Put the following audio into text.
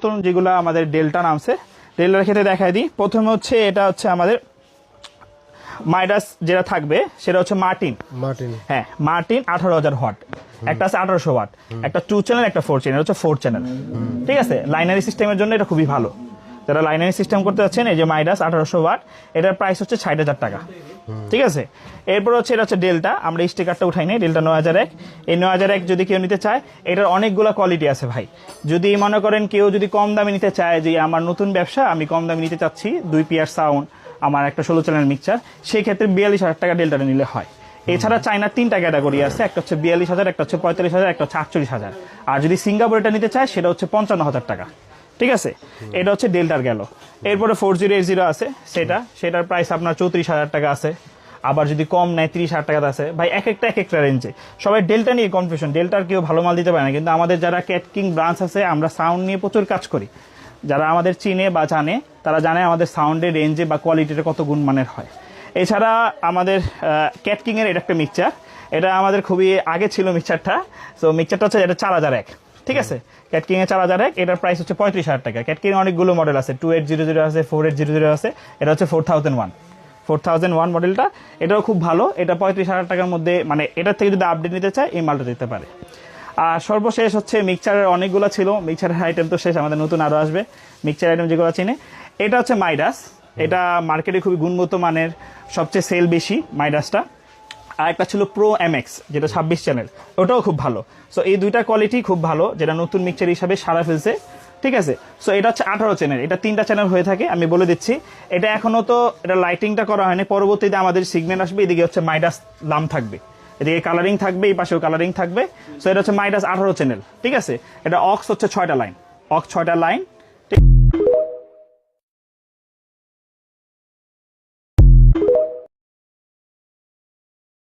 নতুন যেগুলো আমাদের ডেল্টা নামছে, ডেল্টার ক্ষেত্রে দেখাই দিই। প্রথমে হচ্ছে এটা হচ্ছে আমাদের মাইডাস যেটা থাকবে সেটা হচ্ছে মার্টিন। হ্যাঁ, মার্টিন 18,000 ওয়াট, একটা আছে 1800 ওয়াট, একটা 2 চ্যানেল, একটা 4 চ্যানেল, হচ্ছে 4 চ্যানেল। ঠিক আছে, লাইনারি সিস্টেমের জন্য এটা খুবই ভালো। যারা লাইনারি সিস্টেম করতে যাচ্ছেন, এই যে মাইডাস 1800 ওয়াট, এটার প্রাইস হচ্ছে 60,000 টাকা। ঠিক আছে, এরপর হচ্ছে এটা হচ্ছে ডেল্টা, আমরা স্টিকারটা উঠাই নাই, ডেল্টা 9001। এই 9001 যদি কেউ নিতে চায়, এটার অনেকগুলো কোয়ালিটি আছে ভাই। যদি মনে করেন কেউ যদি কম দামে নিতে চায়, যে আমার নতুন ব্যবসা, আমি কম দামে নিতে চাচ্ছি, 2 পিয়ার সাউন্ড, আমার একটা 16 চ্যানেল মিক্সচার, সেই ক্ষেত্রে 42,000 টাকা ডেল্টাটা নিলে হয়। এছাড়া চায়নার 3টা ক্যাটাগরি আছে, একটা হচ্ছে 42,000, একটা হচ্ছে 45,000, একটা হচ্ছে 48,000। আর যদি সিঙ্গাপুর এটা নিতে চায়, সেটা হচ্ছে 55,000 টাকা। ঠিক আছে, এটা হচ্ছে ডেল্টার গেল। এরপরে 4080 আছে, সেটার প্রাইস আপনার 34,000 টাকা আছে। আবার যদি কম নেয় 30,000 টাকা আছে। ভাই এক একটা রেঞ্জে। সবাই ডেল্টা নিয়ে কনফিউশন, ডেল্টার কেউ ভালো মাল দিতে পারে না, কিন্তু আমাদের যারা ক্যাট কিং ব্রাঞ্চ আছে, আমরা সাউন্ড নিয়ে প্রচুর কাজ করি। যারা আমাদের চিনে বা জানে, তারা জানে আমাদের সাউন্ডের রেঞ্জে বা কোয়ালিটিটা কত গুণমানের হয়। এছাড়া আমাদের ক্যাট কিং এর এটা একটা মিক্সচার, এটা আমাদের খুবই আগে ছিল মিক্সচারটা। তো মিক্সচারটা হচ্ছে এটা 4001। ঠিক আছে, ক্যাটকিং এর 4001, এটার প্রাইস হচ্ছে 35,000 টাকা। ক্যাটকিং অনেকগুলো মডেল আছে, 2800 আছে, 4800 আছে, এটা হচ্ছে 4001 মডেলটা। এটাও খুব ভালো, এটা 35,000 টাকার মধ্যে, মানে এটার থেকে যদি আপডেট নিতে চায়, এই মালটা দিতে পারে। আর সর্বশেষ হচ্ছে মিক্সচারের অনেকগুলো ছিল, মিক্সচারের আইটেম তো শেষ, আমাদের নতুন আরও আসবে মিক্সচার আইটেম যেগুলো চিনে। এটা হচ্ছে মাইডাস, এটা মার্কেটে খুবই গুণগত মানের, সবচেয়ে সেল বেশি মাইডাসটা। আর একটা ছিল প্রো এমএক্স, যেটা 26 চ্যানেল, ওটাও খুব ভালো। সো এই দুইটা কোয়ালিটি খুব ভালো, যেটা নতুন মিক্সচার হিসাবে সারা ফেলছে। ঠিক আছে, সো এটা হচ্ছে 18 চ্যানেল, এটা 3টা চ্যানেল হয়ে থাকে, আমি বলে দিচ্ছি। এটা এখনো তো এটা লাইটিংটা করা হয়নি, পরবর্তীতে আমাদের সিগমেন্ট আসবে, এদিকে হচ্ছে মাইডাস লাম থাকবে, এদিকে কালারিং থাকবে, এই পাশেও কালারিং থাকবে। সো এটা হচ্ছে মাইডাস 18 চ্যানেল। ঠিক আছে, এটা অক্স হচ্ছে 6টা লাইন, অক্স 6টা লাইন,